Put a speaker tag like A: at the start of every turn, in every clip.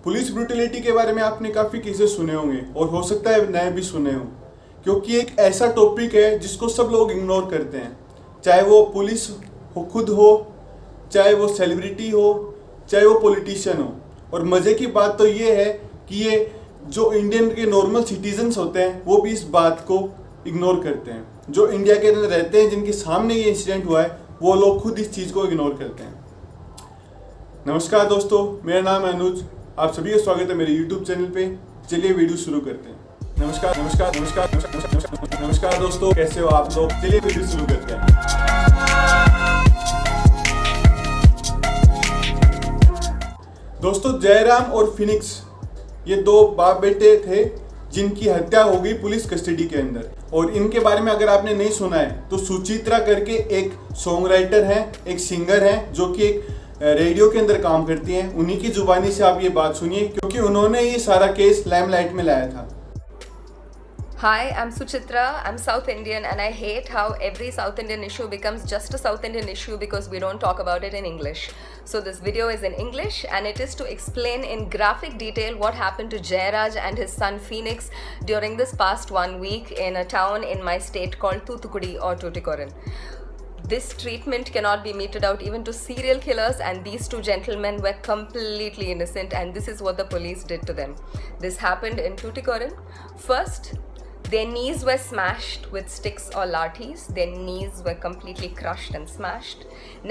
A: Police brutality के बारे में आपने काफ़ी केसेस सुने होंगे और हो सकता है नए भी सुने हों, क्योंकि एक ऐसा टॉपिक है जिसको सब लोग इग्नोर करते हैं, चाहे वो पुलिस खुद हो, चाहे वो सेलिब्रिटी हो, चाहे वो पॉलिटिशियन हो। और मज़े की बात तो ये है कि ये जो इंडियन के नॉर्मल सिटीजन्स होते हैं वो भी इस बात को इग्नोर करते हैं। जो इंडिया के अंदर रहते हैं, जिनके सामने ये इंसिडेंट हुआ है, वो लोग खुद इस चीज़ को इग्नोर करते हैं। नमस्कार दोस्तों, मेरा नाम है अनुज। आप सभी का स्वागत है मेरे YouTube चैनल पे। चलिए वीडियो शुरू करते हैं। नमस्कार दोस्तों, कैसे हो आप लोग? चलिए वीडियो शुरू करते हैं। दोस्तों, जयराम और फिनिक्स ये दो बाप बेटे थे जिनकी हत्या हो गई पुलिस कस्टडी के अंदर। और इनके बारे में अगर आपने नहीं सुना है तो सुचित्रा करके एक सॉन्ग राइटर हैं, एक सिंगर हैं, जो कि एक रेडियो के अंदर काम करती हैं। उन्हीं की जुबानी से आप ये बात सुनिए, क्योंकि उन्होंने ये सारा केस लाइमलाइट में लाया था।
B: Hi, I'm Suchitra. I'm South Indian and I hate how every South Indian issue becomes just a South Indian issue because we don't talk about it in English. So this video is in English and it is to explain in graphic detail what happened to Jayaraj and his son Phoenix during this past 1 week in a town in my state called Thoothukudi or Tuticorin. This treatment cannot be meted out even to serial killers, and these two gentlemen were completely innocent, and this is what the police did to them. This happened in Tuticorin. First, their knees were smashed with sticks or lathis. Their knees were completely crushed and smashed.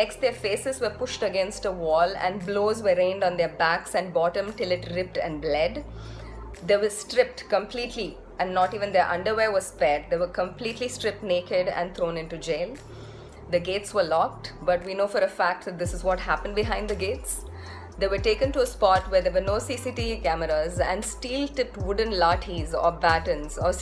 B: Next, their faces were pushed against a wall and blows were rained on their backs and bottom till it ripped and bled. They were stripped completely and not even their underwear was spared. They were completely stripped naked and thrown into jail. The gates were locked, but we know for a fact that this is what happened behind the gates. They were taken to a spot where there were no CCTV cameras, and steel-tipped wooden lathis or batons or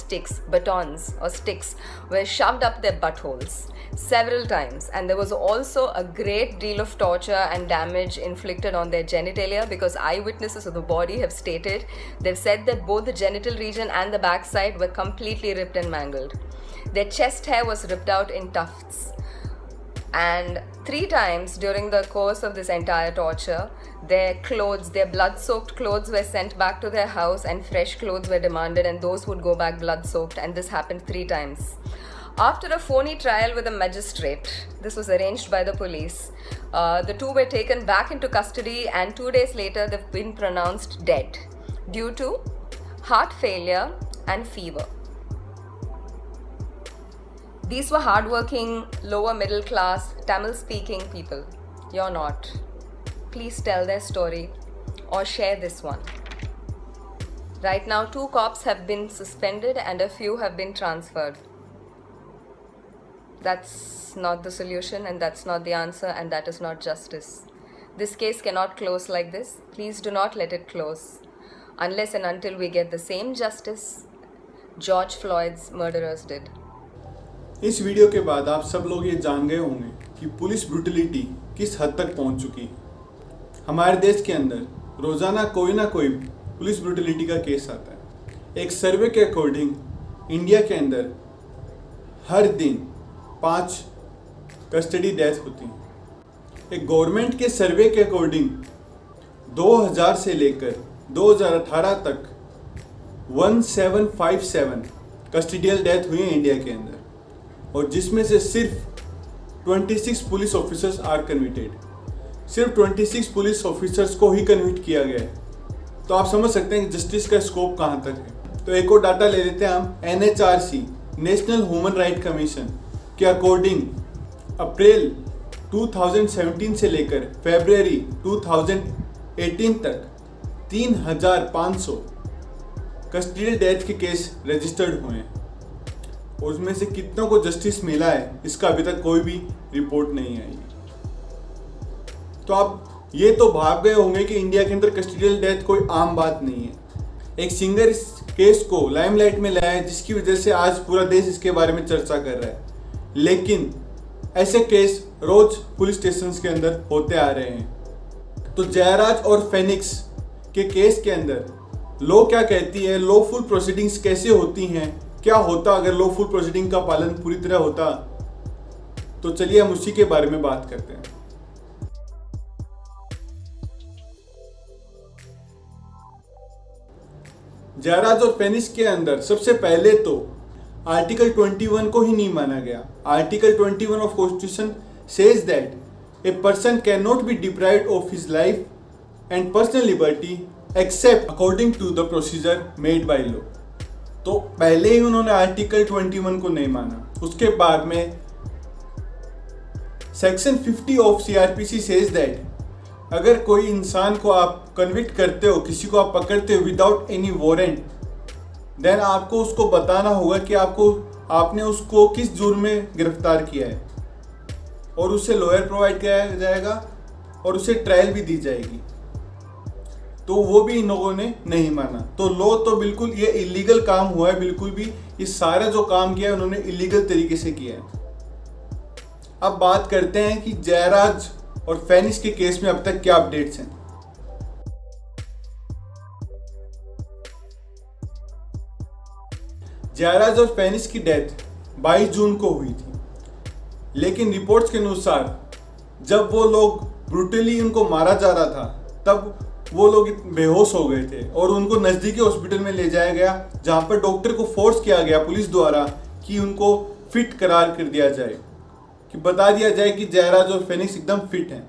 B: batons or sticks were shoved up their buttholes several times. And there was also a great deal of torture and damage inflicted on their genitalia, because eyewitnesses of the body have stated, they've said that both the genital region and the backside were completely ripped and mangled. Their chest hair was ripped out in tufts. And 3 times during the course of this entire torture, their clothes, their blood-soaked clothes were sent back to their house and fresh clothes were demanded, and those would go back blood-soaked, and this happened 3 times. After a phony trial with a magistrate, this was arranged by the police, the two were taken back into custody, and 2 days later they've been pronounced dead due to heart failure and fever. These were hardworking, lower middle class, Tamil speaking people. You're not. Please tell their story or share this one. Right now, 2 cops have been suspended and a few have been transferred. That's not the solution, and that's not the answer, and that is not justice. This case cannot close like this. Please do not let it close unless and until we get the same justice George Floyd's murderers did.
A: इस video के बाद आप सब लोग ये जान गए होंगे कि पुलिस ब्रूटलिटी किस हद तक पहुंच चुकी है। हमारे देश के अंदर रोज़ाना कोई ना कोई पुलिस ब्रूटलिटी का केस आता है। एक सर्वे के अकॉर्डिंग इंडिया के अंदर हर दिन 5 कस्टडी डेथ होती हैं। एक गवर्नमेंट के सर्वे के अकॉर्डिंग 2000 से लेकर 2018 तक 1757 कस्टडियल डेथ हुई है इंडिया के अंदर, और जिसमें से सिर्फ 26 पुलिस ऑफिसर्स आर कन्विक्टेड। सिर्फ 26 पुलिस ऑफिसर्स को ही कन्विक्ट किया गया है। तो आप समझ सकते हैं कि जस्टिस का स्कोप कहां तक है। तो एक और डाटा ले लेते हैं हम। NHRC, national human right commission के अकॉर्डिंग अप्रैल 2017 से लेकर फरवरी 2018 तक 3500 कस्टडियल डेथ के केस रजिस्टर्ड हुए हैं, और उसमें से कितनों को जस्टिस मिला है इसका अभी तक कोई भी रिपोर्ट नहीं आई। तो आप ये तो भाग गए होंगे कि इंडिया के अंदर कस्टडियल डेथ कोई आम बात नहीं है। एक सिंगर इस केस को लाइमलाइट में लाया है, जिसकी वजह से आज पूरा देश इसके बारे में चर्चा कर रहा है। लेकिन ऐसे केस रोज पुलिस स्टेशन के अंदर होते आ रहे हैं। तो जयराज और फेनिक्स के केस के अंदर लॉ क्या कहती है, लॉफुल प्रोसीडिंग्स कैसे होती हैं, क्या होता अगर लॉफुल प्रोसीडिंग का पालन पूरी तरह होता। तो चलिए हम उसी के बारे में बात करते हैं। जयराज और फेनिक्स के अंदर सबसे पहले तो आर्टिकल 21 को ही नहीं माना गया। Article 21 of constitution says that a person can not be deprived of his life and personal liberty except according to the procedure made by law. तो पहले ही उन्होंने आर्टिकल 21 को नहीं माना। उसके बाद में section 50 of CRPC says that अगर कोई इंसान को आप कन्विक्ट करते हो, किसी को आप पकड़ते हो विदाउट एनी वारंट, देन आपको उसको बताना होगा कि आपने उसको किस जुर्म में गिरफ्तार किया है और उसे लॉयर प्रोवाइड किया जाएगा और उसे ट्रायल भी दी जाएगी। तो वो भी इन लोगों ने नहीं माना। तो लॉ तो बिल्कुल ये इलीगल काम हुआ है, बिल्कुल भी ये सारा जो काम किया है उन्होंने इलीगल तरीके से किया है। अब बात करते हैं कि जयराज और फेनिक्स के केस में अब तक क्या अपडेट्स हैं। जयराज और फेनिक्स की डेथ 22 जून को हुई थी, लेकिन रिपोर्ट्स के अनुसार जब वो लोग ब्रूटली उनको मारा जा रहा था तब वो लोग बेहोश हो गए थे और उनको नज़दीकी हॉस्पिटल में ले जाया गया, जहां पर डॉक्टर को फोर्स किया गया पुलिस द्वारा कि उनको फिट करार कर दिया जाए, कि बता दिया जाए कि जयराज और फेनिक्स एकदम फिट हैं।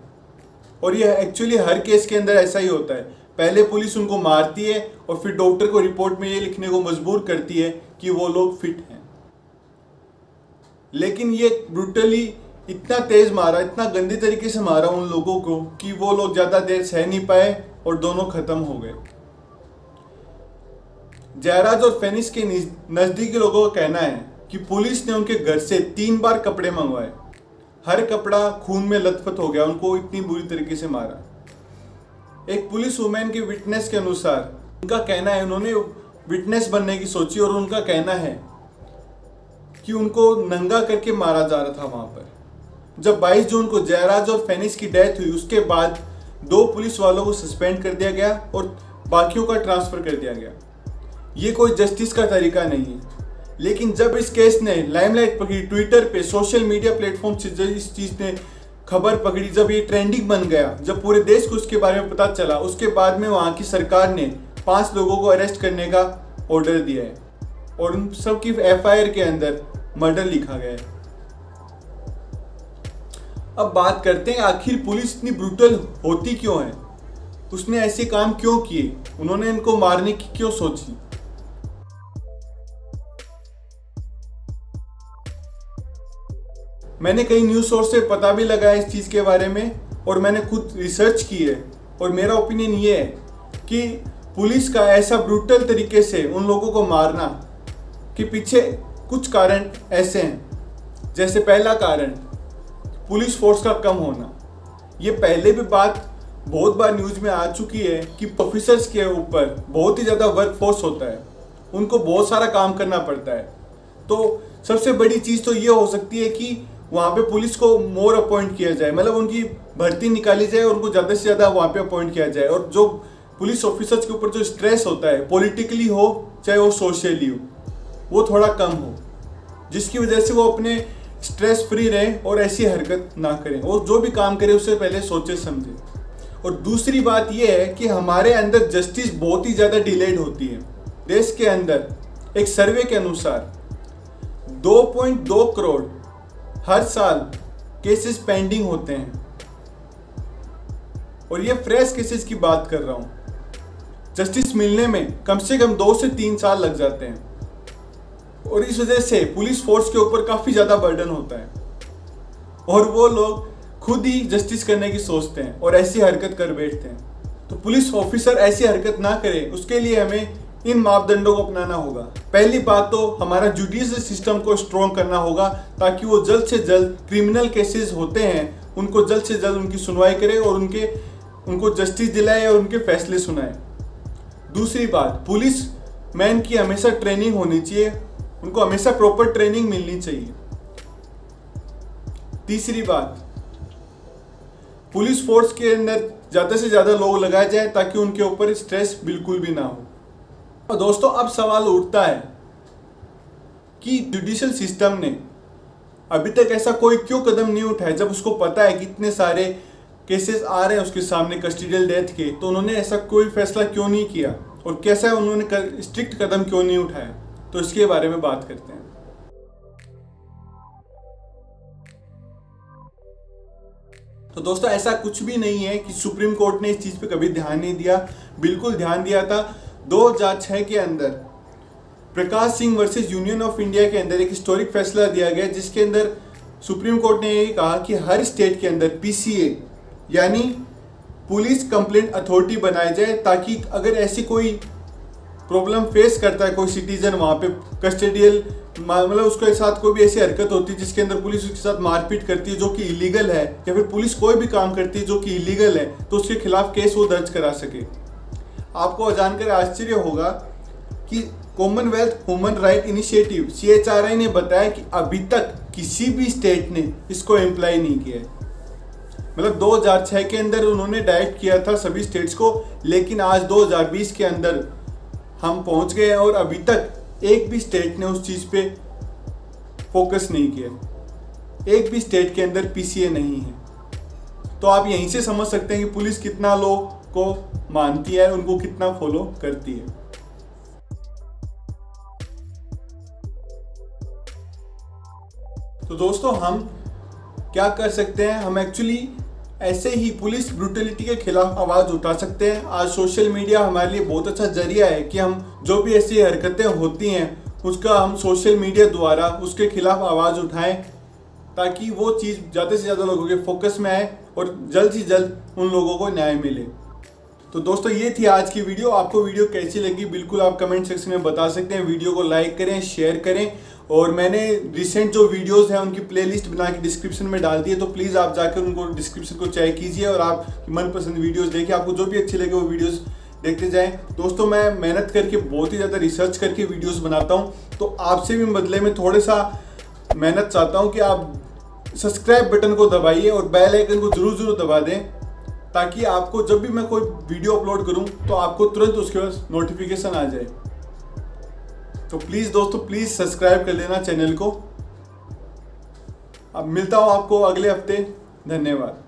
A: और ये एक्चुअली हर केस के अंदर ऐसा ही होता है। पहले पुलिस उनको मारती है और फिर डॉक्टर को रिपोर्ट में ये लिखने को मजबूर करती है कि वो लोग फिट हैं। लेकिन ये ब्रूटली इतना तेज मारा, इतना गंदे तरीके से मारा उन लोगों को कि वो लोग ज़्यादा देर सह नहीं पाए और दोनों खत्म हो गए। जयराज और फेनिक्स के नज़दीकी लोगों का कहना है कि पुलिस ने उनके घर से 3 बार कपड़े मंगवाए, हर कपड़ा खून में लथपथ हो गया, उनको इतनी बुरी तरीके से मारा। एक पुलिस वुमेन के विटनेस के अनुसार उनका कहना है, उन्होंने विटनेस बनने की सोची और उनका कहना है कि उनको नंगा करके मारा जा रहा था वहां पर। जब 22 जून को जयराज और फेनिक्स की डेथ हुई उसके बाद 2 पुलिस वालों को सस्पेंड कर दिया गया और बाकियों का ट्रांसफर कर दिया गया। ये कोई जस्टिस का तरीका नहीं है। लेकिन जब इस केस ने लाइमलाइट पकड़ी, ट्विटर पे, सोशल मीडिया प्लेटफॉर्म से जब इस चीज़ ने खबर पकड़ी, जब ये ट्रेंडिंग बन गया, जब पूरे देश को उसके बारे में पता चला, उसके बाद में वहाँ की सरकार ने 5 लोगों को अरेस्ट करने का ऑर्डर दिया है और उन सब की FIR के अंदर मर्डर लिखा गया है। अब बात करते हैं आखिर पुलिस इतनी ब्रूटल होती क्यों है, उसने ऐसे काम क्यों किए, उन्होंने इनको मारने की क्यों सोची। मैंने कई न्यूज़ सोर्स से पता भी लगाया इस चीज़ के बारे में और मैंने खुद रिसर्च की है और मेरा ओपिनियन ये है कि पुलिस का ऐसा ब्रूटल तरीके से उन लोगों को मारना कि पीछे कुछ कारण ऐसे हैं। जैसे पहला कारण पुलिस फोर्स का कम होना। ये पहले भी बात बहुत बार न्यूज़ में आ चुकी है कि ऑफिसर्स के ऊपर बहुत ही ज़्यादा वर्क फोर्स होता है, उनको बहुत सारा काम करना पड़ता है। तो सबसे बड़ी चीज़ तो ये हो सकती है कि वहाँ पे पुलिस को मोर अपॉइंट किया जाए, मतलब उनकी भर्ती निकाली जाए और उनको ज़्यादा से ज़्यादा वहाँ पे अपॉइंट किया जाए। और जो पुलिस ऑफिसर्स के ऊपर जो स्ट्रेस होता है, पॉलिटिकली हो चाहे वो सोशली हो, वो थोड़ा कम हो, जिसकी वजह से वो अपने स्ट्रेस फ्री रहे और ऐसी हरकत ना करें और जो भी काम करें उससे पहले सोचे समझे। और दूसरी बात यह है कि हमारे अंदर जस्टिस बहुत ही ज़्यादा डिलेड होती है। देश के अंदर एक सर्वे के अनुसार 2.2 करोड़ हर साल केसेस पेंडिंग होते हैं और ये फ्रेश केसेस की बात कर रहा हूँ। जस्टिस मिलने में कम से कम 2 से 3 साल लग जाते हैं और इस वजह से पुलिस फोर्स के ऊपर काफ़ी ज़्यादा बर्डन होता है और वो लोग खुद ही जस्टिस करने की सोचते हैं और ऐसी हरकत कर बैठते हैं। तो पुलिस ऑफिसर ऐसी हरकत ना करे, उसके लिए हमें इन मापदंडों को अपनाना होगा। पहली बात तो हमारा जुडिशियल सिस्टम को स्ट्रॉन्ग करना होगा ताकि वो जल्द से जल्द क्रिमिनल केसेस होते हैं उनको जल्द से जल्द उनकी सुनवाई करे और उनको जस्टिस दिलाए और उनके फैसले सुनाए। दूसरी बात, पुलिस मैन की हमेशा ट्रेनिंग होनी चाहिए, उनको हमेशा प्रॉपर ट्रेनिंग मिलनी चाहिए। तीसरी बात, पुलिस फोर्स के अंदर ज़्यादा से ज़्यादा लोग लगाए जाए ताकि उनके ऊपर स्ट्रेस बिल्कुल भी ना हो। और दोस्तों, अब सवाल उठता है कि जुडिशियल सिस्टम ने अभी तक ऐसा कोई क्यों कदम नहीं उठाया, जब उसको पता है कि इतने सारे केसेस आ रहे हैं उसके सामने कस्टोडियल डेथ के, तो उन्होंने ऐसा कोई फैसला क्यों नहीं किया और कैसा उन्होंने स्ट्रिक्ट कदम क्यों नहीं उठाया, तो इसके बारे में बात करते हैं। तो दोस्तों ऐसा कुछ भी नहीं है कि सुप्रीम कोर्ट ने इस चीज पे कभी ध्यान नहीं दिया, बिल्कुल ध्यान दिया था। 2006 के अंदर Prakash Singh versus union of India के अंदर एक हिस्टोरिक फैसला दिया गया, जिसके अंदर सुप्रीम कोर्ट ने ये कहा कि हर स्टेट के अंदर पीसीए यानी पुलिस कंप्लेंट अथॉरिटी बनाई जाए, ताकि अगर ऐसी कोई प्रॉब्लम फेस करता है कोई सिटीजन वहाँ पे कस्टडियल, मतलब उसके साथ कोई भी ऐसी हरकत होती है जिसके अंदर पुलिस उसके साथ मारपीट करती है जो कि इलीगल है, या फिर पुलिस कोई भी काम करती है जो कि इलीगल है, तो उसके खिलाफ केस वो दर्ज करा सके। आपको जानकर आश्चर्य होगा कि Commonwealth human right initiative CHRI ने बताया कि अभी तक किसी भी स्टेट ने इसको एम्प्लाई नहीं किया है। मतलब 2006 के अंदर उन्होंने डायरेक्ट किया था सभी स्टेट्स को, लेकिन आज 2020 के अंदर हम पहुंच गए और अभी तक एक भी स्टेट ने उस चीज पे फोकस नहीं किया। एक भी स्टेट के अंदर PCA नहीं है। तो आप यहीं से समझ सकते हैं कि पुलिस कितना लॉ को मानती है, उनको कितना फॉलो करती है। तो दोस्तों हम क्या कर सकते हैं, हम एक्चुअली ऐसे ही पुलिस ब्रूटलिटी के खिलाफ आवाज़ उठा सकते हैं। आज सोशल मीडिया हमारे लिए बहुत अच्छा जरिया है कि हम जो भी ऐसी हरकतें होती हैं उसका हम सोशल मीडिया द्वारा उसके खिलाफ आवाज़ उठाएं, ताकि वो चीज़ ज़्यादा से ज़्यादा लोगों के फोकस में आए और जल्द से जल्द उन लोगों को न्याय मिले। तो दोस्तों ये थी आज की वीडियो। आपको वीडियो कैसी लगी बिल्कुल आप कमेंट सेक्शन में बता सकते हैं। वीडियो को लाइक करें, शेयर करें, और मैंने रिसेंट जो वीडियोस हैं उनकी प्लेलिस्ट बना के डिस्क्रिप्शन में डाल दी है, तो प्लीज़ आप जाकर उनको डिस्क्रिप्शन को चेक कीजिए और आप मनपसंद वीडियोस देखिए। आपको जो भी अच्छे लगे वो वीडियोस देखते जाएं। दोस्तों मैं मेहनत करके बहुत ही ज़्यादा रिसर्च करके वीडियोस बनाता हूं, तो आपसे भी बदले में थोड़ा सा मेहनत चाहता हूं कि आप सब्सक्राइब बटन को दबाइए और बेल आइकन को जरूर दबा दें, ताकि आपको जब भी मैं कोई वीडियो अपलोड करूं तो आपको तुरंत उसके बाद नोटिफिकेशन आ जाए। तो प्लीज़ दोस्तों प्लीज़ सब्सक्राइब कर लेना चैनल को। अब मिलता हूं आपको अगले हफ्ते। धन्यवाद।